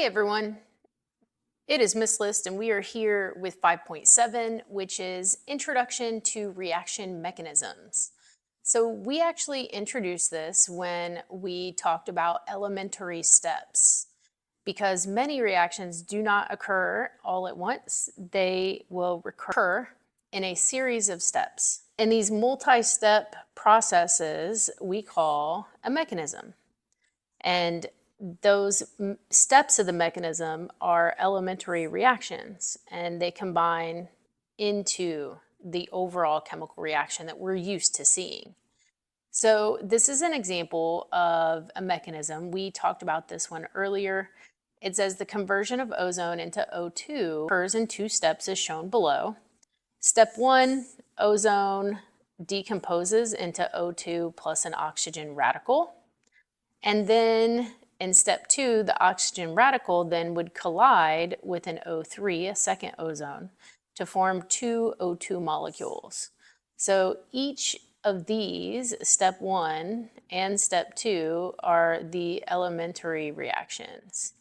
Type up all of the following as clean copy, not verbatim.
Hey everyone, it is Miss List and we are here with 5.7, which is Introduction to Reaction Mechanisms. So we actually introduced this when we talked about elementary steps because many reactions do not occur all at once. They will recur in a series of steps. And these multi-step processes we call a mechanism. And those steps of the mechanism are elementary reactions, and they combine into the overall chemical reaction that we're used to seeing. So this is an example of a mechanism. We talked about this one earlier. It says the conversion of ozone into O2 occurs in two steps as shown below. Step 1, ozone decomposes into O2 plus an oxygen radical. And then in step 2, the oxygen radical then would collide with an O3, a second ozone, to form two O2 molecules. So each of these, step 1 and step 2, are the elementary reactions.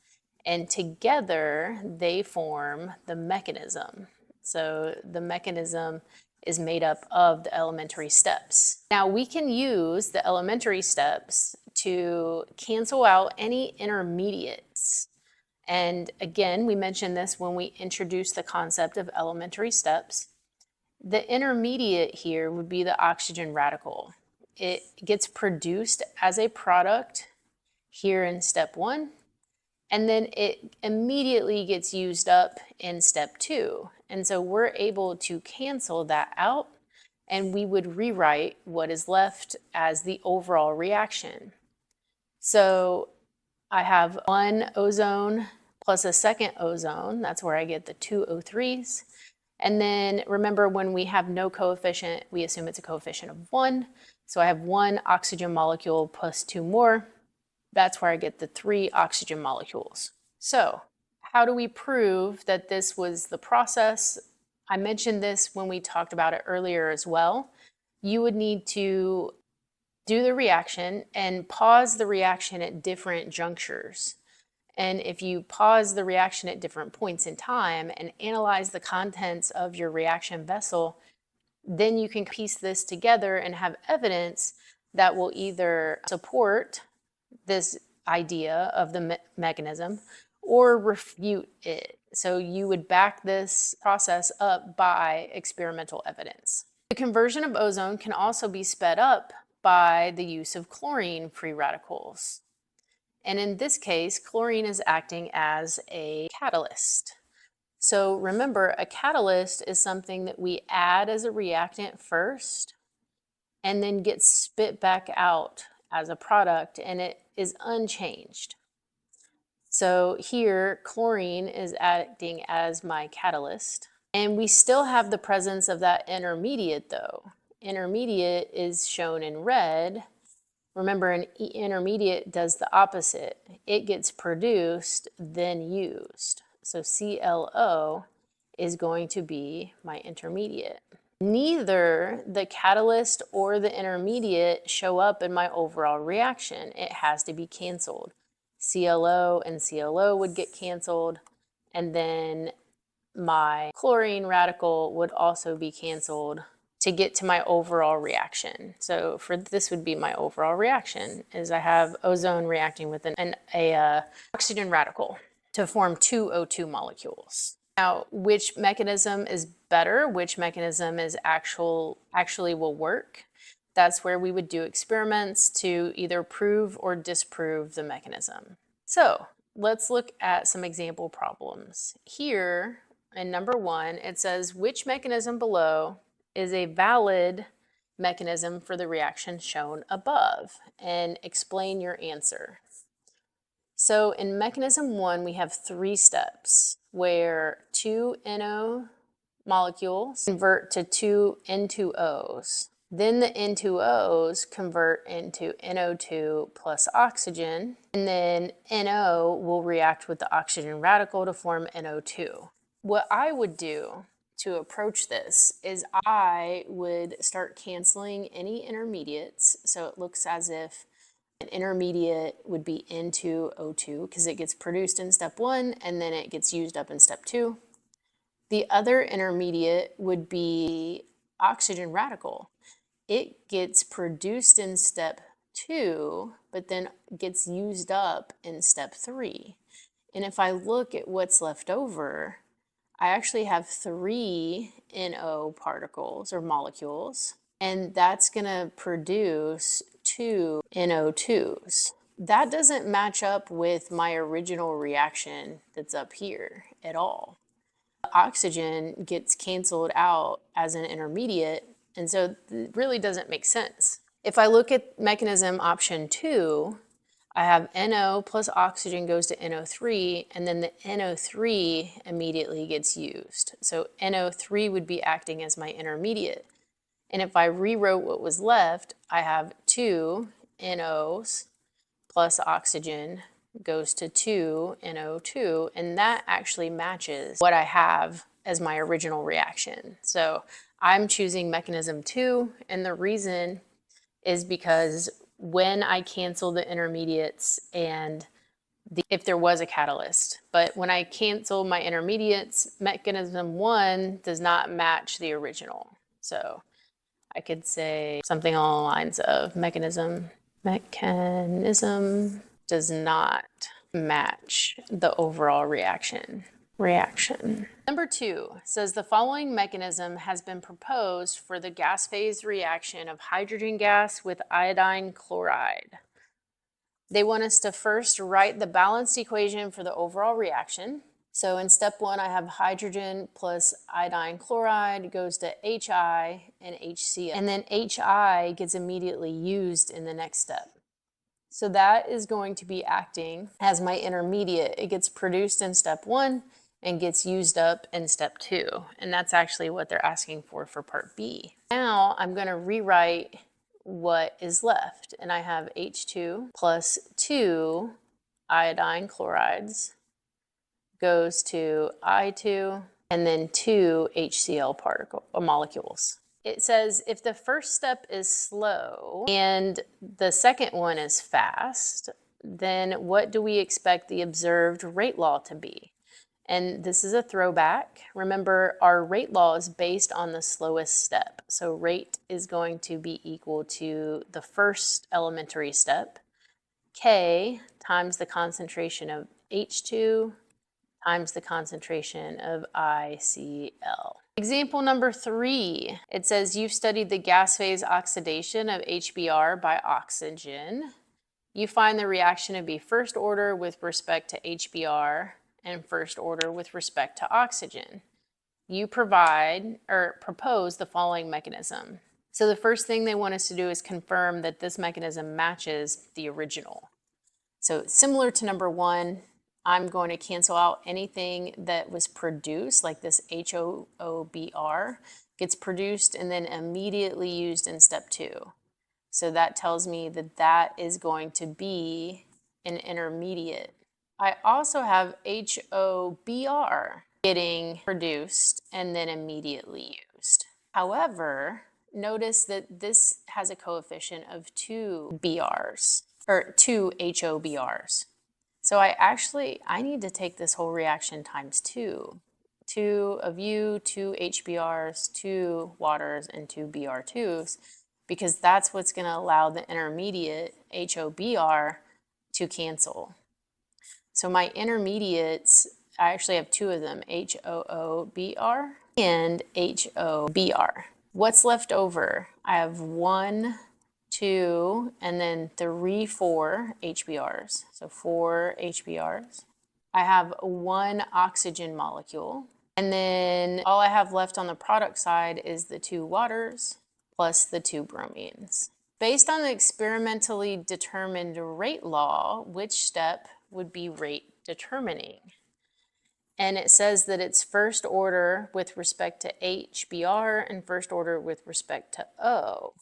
And together they form the mechanism. So the mechanism is made up of the elementary steps. Now we can use the elementary steps to cancel out any intermediates. And again, we mentioned this when we introduced the concept of elementary steps. The intermediate here would be the oxygen radical. It gets produced as a product here in step 1, and then it immediately gets used up in step 2. And so we're able to cancel that out, and we would rewrite what is left as the overall reaction. So I have one ozone plus a second ozone. That's where I get the two O3s. And then remember, when we have no coefficient, we assume it's a coefficient of 1. So I have one oxygen molecule plus two more. That's where I get the 3 oxygen molecules. So how do we prove that this was the process? I mentioned this when we talked about it earlier as well. You would need to do the reaction and pause the reaction at different junctures. And if you pause the reaction at different points in time and analyze the contents of your reaction vessel, then you can piece this together and have evidence that will either support this idea of the mechanism or refute it. So you would back this process up by experimental evidence. The conversion of ozone can also be sped up by the use of chlorine free radicals. And in this case, chlorine is acting as a catalyst. So remember, a catalyst is something that we add as a reactant first and then gets spit back out as a product, and it is unchanged. So here, chlorine is acting as my catalyst, and we still have the presence of that intermediate though. Intermediate is shown in red. Remember, an intermediate does the opposite. It gets produced, then used. So ClO is going to be my intermediate. Neither the catalyst or the intermediate show up in my overall reaction. It has to be canceled. ClO and ClO would get canceled, and then my chlorine radical would also be canceled to get to my overall reaction. So for this would be my overall reaction, is I have ozone reacting with an oxygen radical to form two O2 molecules. Now, which mechanism is better? Which mechanism is actually will work? That's where we would do experiments to either prove or disprove the mechanism. So let's look at some example problems. Here in number 1, it says which mechanism below is a valid mechanism for the reaction shown above, and explain your answer. So in mechanism 1, we have 3 steps where 2 NO molecules convert to 2 N2Os. Then the N2Os convert into NO2 plus oxygen, and then NO will react with the oxygen radical to form NO2. What I would do to approach this is I would start canceling any intermediates, so it looks as if An intermediate would be N2O2 because it gets produced in step 1 and then it gets used up in step 2. The other intermediate would be oxygen radical. It gets produced in step 2, but then gets used up in step 3. And if I look at what's left over, I actually have 3 NO particles or molecules, and that's going to produce 2 NO2s. That doesn't match up with my original reaction that's up here at all. Oxygen gets canceled out as an intermediate, and so it really doesn't make sense. If I look at mechanism option 2, I have NO plus oxygen goes to NO3, and then the NO3 immediately gets used. So NO3 would be acting as my intermediate. And if I rewrote what was left, I have 2 NOs plus oxygen goes to 2 NO2, and that actually matches what I have as my original reaction. So I'm choosing mechanism 2, and the reason is because when I cancel the intermediates and if there was a catalyst, but when I cancel my intermediates, mechanism 1 does not match the original. So I could say something along the lines of mechanism does not match the overall reaction. Number 2 says the following mechanism has been proposed for the gas phase reaction of hydrogen gas with iodine chloride. They want us to first write the balanced equation for the overall reaction. So in step 1, I have hydrogen plus iodine chloride goes to HI and HCl. And then HI gets immediately used in the next step. So that is going to be acting as my intermediate. It gets produced in step 1 and gets used up in step 2. And that's actually what they're asking for part B. Now I'm going to rewrite what is left. And I have H2 plus 2 iodine chlorides goes to I2 and then 2 HCl molecules. It says if the first step is slow and the second one is fast, then what do we expect the observed rate law to be? And this is a throwback. Remember, our rate law is based on the slowest step. So rate is going to be equal to the first elementary step, K times the concentration of H2 times the concentration of ICl. Example number 3, it says you've studied the gas phase oxidation of HBr by oxygen. You find the reaction to be first order with respect to HBr and first order with respect to oxygen. You propose the following mechanism. So the first thing they want us to do is confirm that this mechanism matches the original. So similar to number 1, I'm going to cancel out anything that was produced, like this HOOBr gets produced and then immediately used in step 2. So that tells me that that is going to be an intermediate. I also have HOBr getting produced and then immediately used. However, notice that this has a coefficient of 2 BRs, or 2 HOBRs. So I need to take this whole reaction times 2. 2 of U, 2 HBRs, 2 waters, and 2 BR2s, because that's what's going to allow the intermediate HOBr to cancel. So my intermediates, I actually have 2 of them, HOOBr and HOBr. What's left over? I have 1, 2, and then 3, 4 HBRs. So 4 HBRs. I have 1 oxygen molecule. And then all I have left on the product side is the 2 waters plus the 2 bromines. Based on the experimentally determined rate law, which step would be rate determining? And it says that it's first order with respect to HBr and first order with respect to O,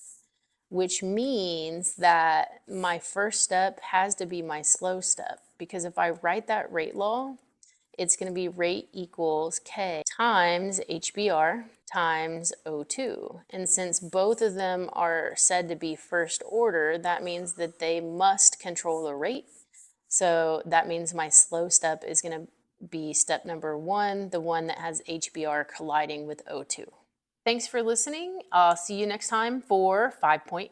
which means that my first step has to be my slow step, because if I write that rate law, it's going to be rate equals K times HBr times O2. And since both of them are said to be first order, that means that they must control the rate. So that means my slow step is going to be step number 1, the one that has HBr colliding with O2. Thanks for listening. I'll see you next time for 5.8.